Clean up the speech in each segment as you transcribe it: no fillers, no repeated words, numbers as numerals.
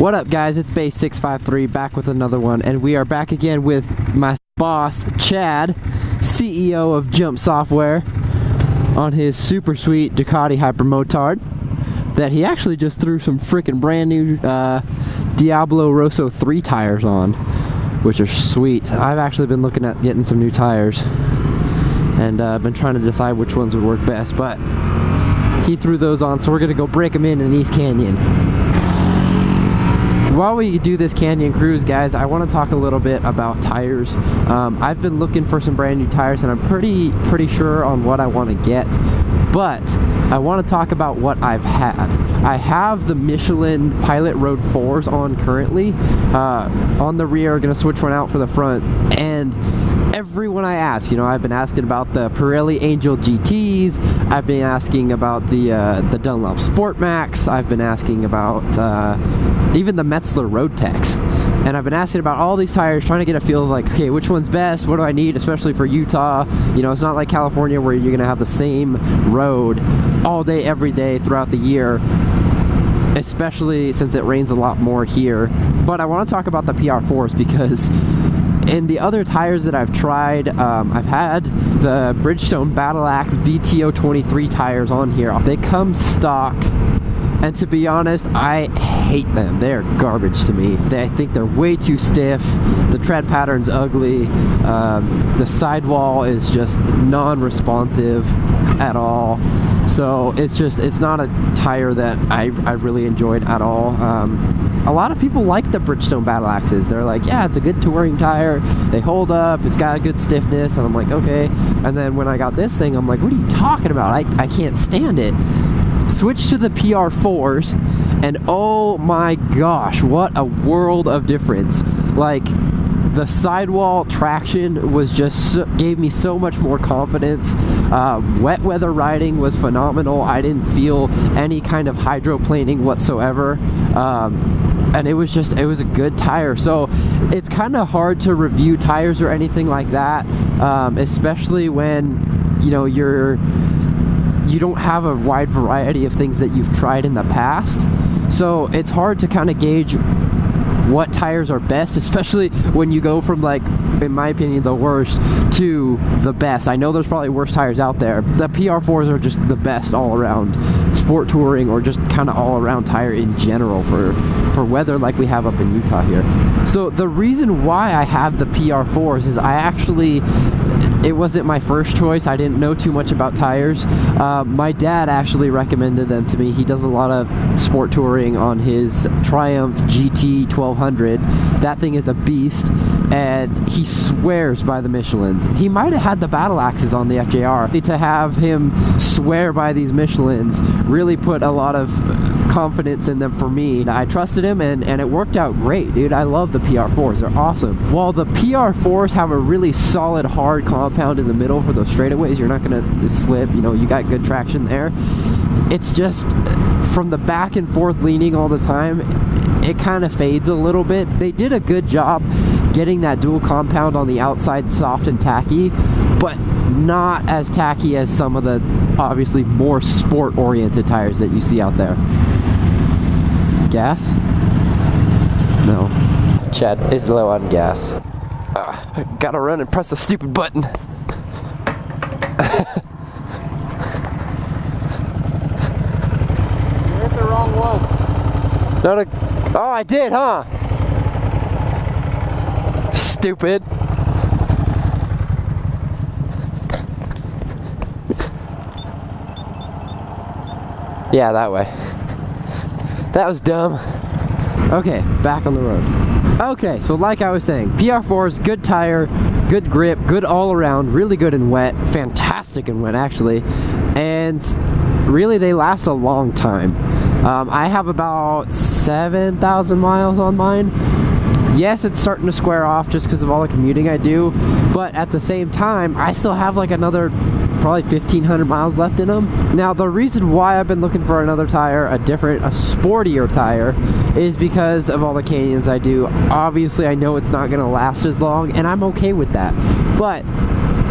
What up, guys? It's Base653 back with another one, and we are back again with my boss Chad, CEO of Jump Software, on his super sweet Ducati Hypermotard that he actually just threw some freaking brand new Diablo Rosso 3 tires on, which are sweet. I've actually been looking at getting some new tires, and I've been trying to decide which ones would work best, but he threw those on, so we're gonna go break them in East Canyon. While we do this canyon cruise, guys, I want to talk a little bit about tires. I've been looking for some brand new tires, and I'm pretty sure on what I want to get, but I want to talk about what I've had. I have the Michelin Pilot Road 4s on currently. On the rear, gonna switch one out for the front, and everyone I ask, you know, I've been asking about the Pirelli Angel GTs, I've been asking about the Dunlop Sport Max, I've been asking about even the Metzler Road Techs, and I've been asking about all these tires, trying to get a feel of like, okay, which one's best, what do I need, especially for Utah. You know, it's not like California where you're gonna have the same road all day, every day throughout the year, especially since it rains a lot more here. But I want to talk about the PR4s because in the other tires that I've tried, I've had the Bridgestone Battle Axe BTO 23 tires on here. They come stock, and to be honest, I hate them. They're garbage to me. I think they're way too stiff. The tread pattern's ugly. The sidewall is just non-responsive at all. So it's not a tire that I really enjoyed at all. A lot of people like the Bridgestone Battle Axes. They're like, yeah, it's a good touring tire. They hold up. It's got a good stiffness. And I'm like, okay. And then when I got this thing, I'm like, what are you talking about? I can't stand it. Switch to the PR4s, and oh my gosh, what a world of difference. Like, the sidewall traction was just gave me so much more confidence. Wet weather riding was phenomenal. I didn't feel any kind of hydroplaning whatsoever. And it was a good tire. So it's kind of hard to review tires or anything like that, especially when, you know, you don't have a wide variety of things that you've tried in the past. So it's hard to kind of gauge what tires are best, especially when you go from, like, in my opinion, the worst to the best. I know there's probably worse tires out there. The PR4s are just the best all around sport touring, or just kind of all around tire in general for weather like we have up in Utah here. So the reason why I have the PR4s is it wasn't my first choice. I didn't know too much about tires. My dad actually recommended them to me. He does a lot of sport touring on his Triumph GT 1200. That thing is a beast, and he swears by the Michelins. He might have had the Battle Axes on the FJR. To have him swear by these Michelins really put a lot of confidence in them for me. I trusted him, and it worked out great, dude. I love the PR4s. They're awesome. While the PR4s have a really solid, hard compound in the middle for those straightaways, you're not gonna slip, you know, you got good traction there. It's just from the back and forth leaning all the time, it kind of fades a little bit. They did a good job getting that dual compound on the outside soft and tacky, but not as tacky as some of the obviously more sport oriented tires that you see out there. Gas? No. Chad is low on gas. I gotta run and press the stupid button. You hit the wrong one. Not a... Oh, I did, huh? Stupid. Yeah, that way. That was dumb. Okay, back on the road. Okay, so like I was saying, PR4's good tire, good grip, good all around, really good in wet, fantastic in wet actually, and really they last a long time. I have about 7,000 miles on mine. Yes, it's starting to square off just because of all the commuting I do, but at the same time, I still have like another probably 1,500 miles left in them. Now, the reason why I've been looking for another tire, a sportier tire, is because of all the canyons I do. Obviously, I know it's not gonna last as long, and I'm okay with that. But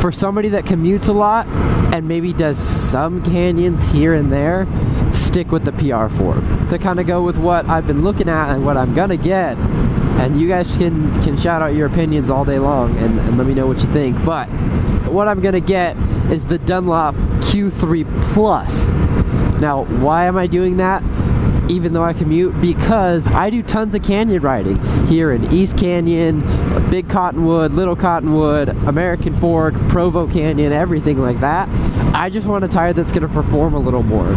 for somebody that commutes a lot and maybe does some canyons here and there, stick with the PR4. To kind of go with what I've been looking at and what I'm gonna get, and you guys can shout out your opinions all day long and let me know what you think, but what I'm gonna get is the Dunlop Q3 Plus. Now, why am I doing that? Even though I commute, because I do tons of canyon riding here in East Canyon, Big Cottonwood, Little Cottonwood, American Fork, Provo Canyon, everything like that. I just want a tire that's going to perform a little more.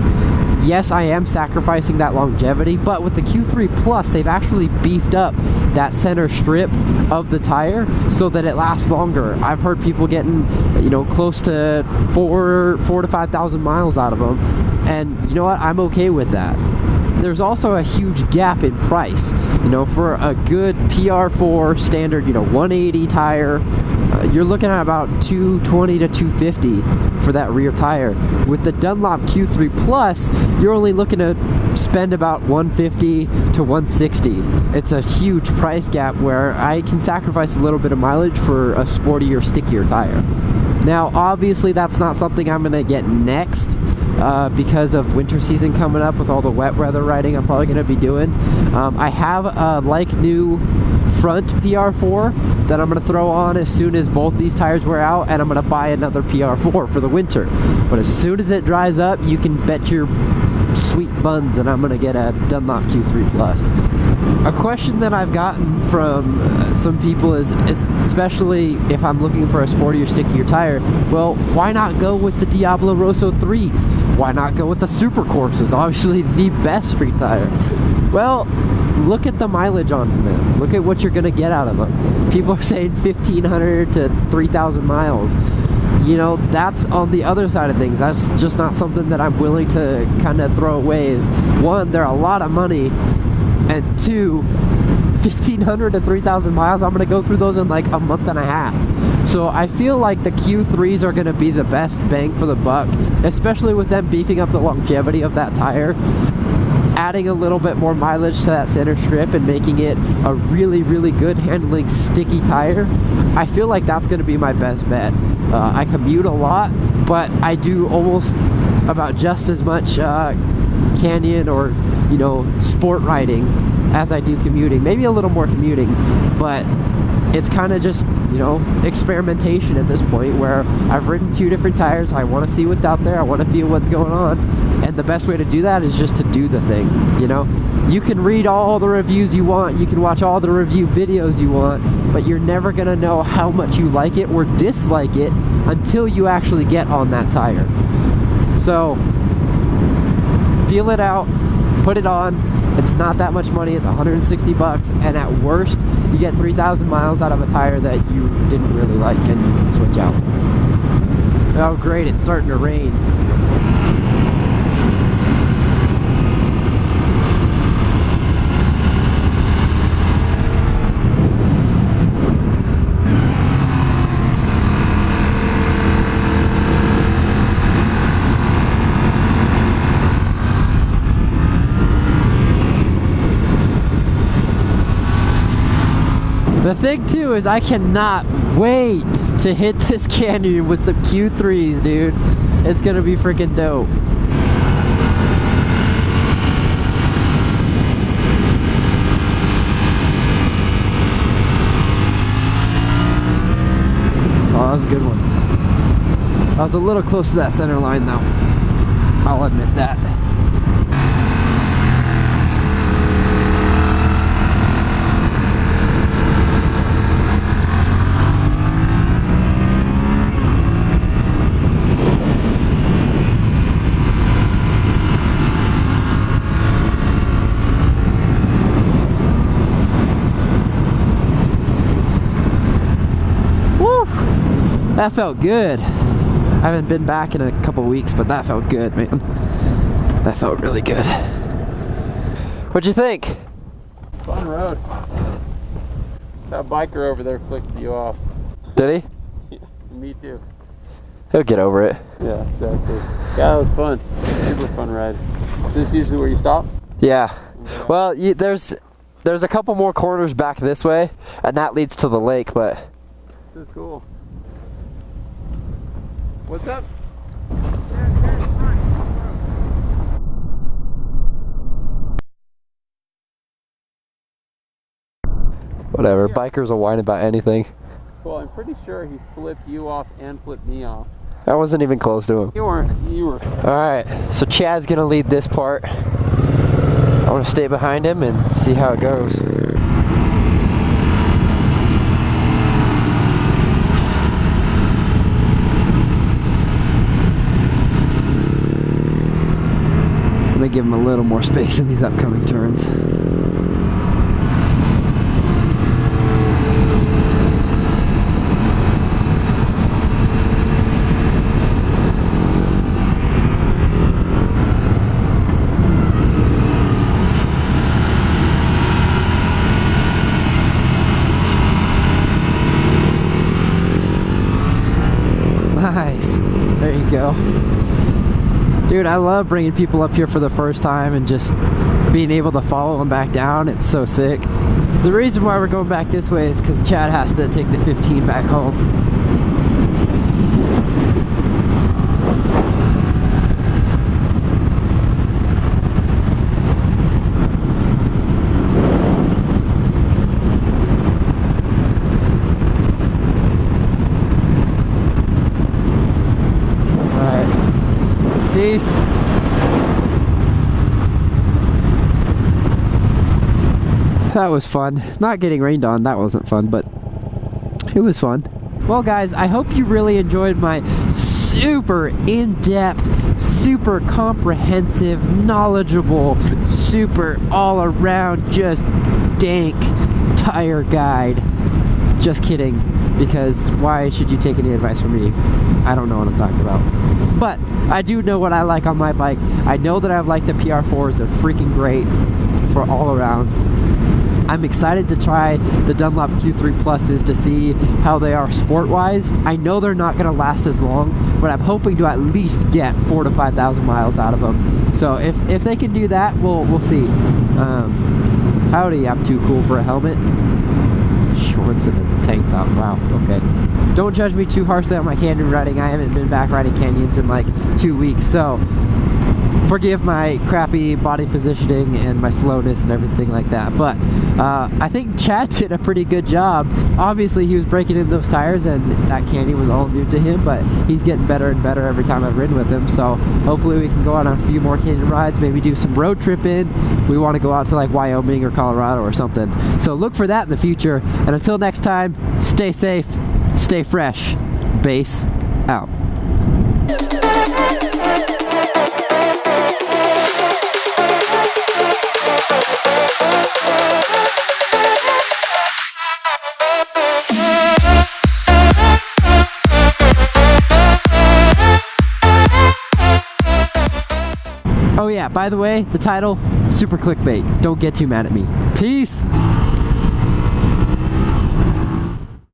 Yes, I am sacrificing that longevity, but with the Q3 Plus, they've actually beefed up that center strip of the tire so that it lasts longer. I've heard people getting, you know, close to 4,000 to 5,000 miles out of them, and you know what? I'm okay with that. There's also a huge gap in price. You know, for a good PR4 standard, you know, 180 tire, you're looking at about $220 to $250 for that rear tire. With the Dunlop Q3 Plus, you're only looking to spend about $150 to $160. It's a huge price gap where I can sacrifice a little bit of mileage for a sportier, stickier tire. Now, obviously, that's not something I'm gonna get next. Because of winter season coming up with all the wet weather riding I'm probably going to be doing. I have a like new front PR4 that I'm going to throw on as soon as both these tires wear out, and I'm going to buy another PR4 for the winter. But as soon as it dries up, you can bet your sweet buns that I'm going to get a Dunlop Q3 Plus. A question that I've gotten from some people is especially if I'm looking for a sportier, stickier tire, well, why not go with the Diablo Rosso 3s? Why not go with the Super Courses? Obviously the best street tire. Well, look at the mileage on them. Look at what you're going to get out of them. People are saying 1,500 to 3,000 miles. You know, that's on the other side of things. That's just not something that I'm willing to kind of throw away. Is one, they're a lot of money, and two, 1,500 to 3,000 miles, I'm going to go through those in like a month and a half. So I feel like the Q3s are going to be the best bang for the buck, especially with them beefing up the longevity of that tire, adding a little bit more mileage to that center strip and making it a really, really good handling, sticky tire. I feel like that's going to be my best bet. I commute a lot, but I do almost about just as much canyon or, you know, sport riding as I do commuting. Maybe a little more commuting, but it's kind of just, you know, experimentation at this point where I've ridden two different tires. I want to see what's out there. I want to feel what's going on. And the best way to do that is just to do the thing, you know? You can read all the reviews you want. You can watch all the review videos you want, but you're never going to know how much you like it or dislike it until you actually get on that tire. So, feel it out. Put it on. It's not that much money. It's 160 bucks, and at worst you get 3,000 miles out of a tire that you didn't really like, and you can switch out. Oh great, it's starting to rain. The thing too is I cannot wait to hit this canyon with some Q3s, dude. It's gonna be freaking dope. Oh, that was a good one. I was a little close to that center line though. I'll admit that. That felt good. I haven't been back in a couple weeks, but that felt good, man. That felt really good. What'd you think? Fun road. That biker over there flicked you off. Did he? Me too. He'll get over it. Yeah, exactly. Yeah, that was fun. Super fun ride. Is this usually where you stop? Yeah. Well, there's a couple more corners back this way, and that leads to the lake, but... This is cool. What's up? Whatever, bikers will whine about anything. Well, I'm pretty sure he flipped you off and flipped me off. I wasn't even close to him. You were. Alright, so Chad's gonna lead this part. I wanna stay behind him and see how it goes. I'm gonna give him a little more space in these upcoming turns. Nice. There you go. Dude, I love bringing people up here for the first time and just being able to follow them back down. It's so sick. The reason why we're going back this way is because Chad has to take the 15 back home. Peace. That was fun. Not getting rained on, that wasn't fun, but it was fun. Well guys, I hope you really enjoyed my super in-depth, super comprehensive, knowledgeable, super all-around, just dank tire guide. Just kidding, because why should you take any advice from me? I don't know what I'm talking about. But I do know what I like on my bike. I know that I like the PR4s. They're freaking great for all around. I'm excited to try the Dunlop Q3 Pluses to see how they are sport-wise. I know they're not going to last as long, but I'm hoping to at least get 4,000 to 5,000 miles out of them. So if they can do that, we'll see. Howdy, I'm too cool for a helmet. Shorts and a tank top. Wow, okay. Don't judge me too harshly on my canyon riding. I haven't been back riding canyons in like 2 weeks, so forgive my crappy body positioning and my slowness and everything like that. But I think Chad did a pretty good job. Obviously he was breaking in those tires and that canyon was all new to him, but he's getting better and better every time I've ridden with him. So hopefully we can go out on a few more canyon rides, maybe do some road tripping. We want to go out to like Wyoming or Colorado or something. So look for that in the future. And until next time, stay safe, stay fresh. Base out. Oh yeah, by the way, the title, super clickbait. Don't get too mad at me. Peace!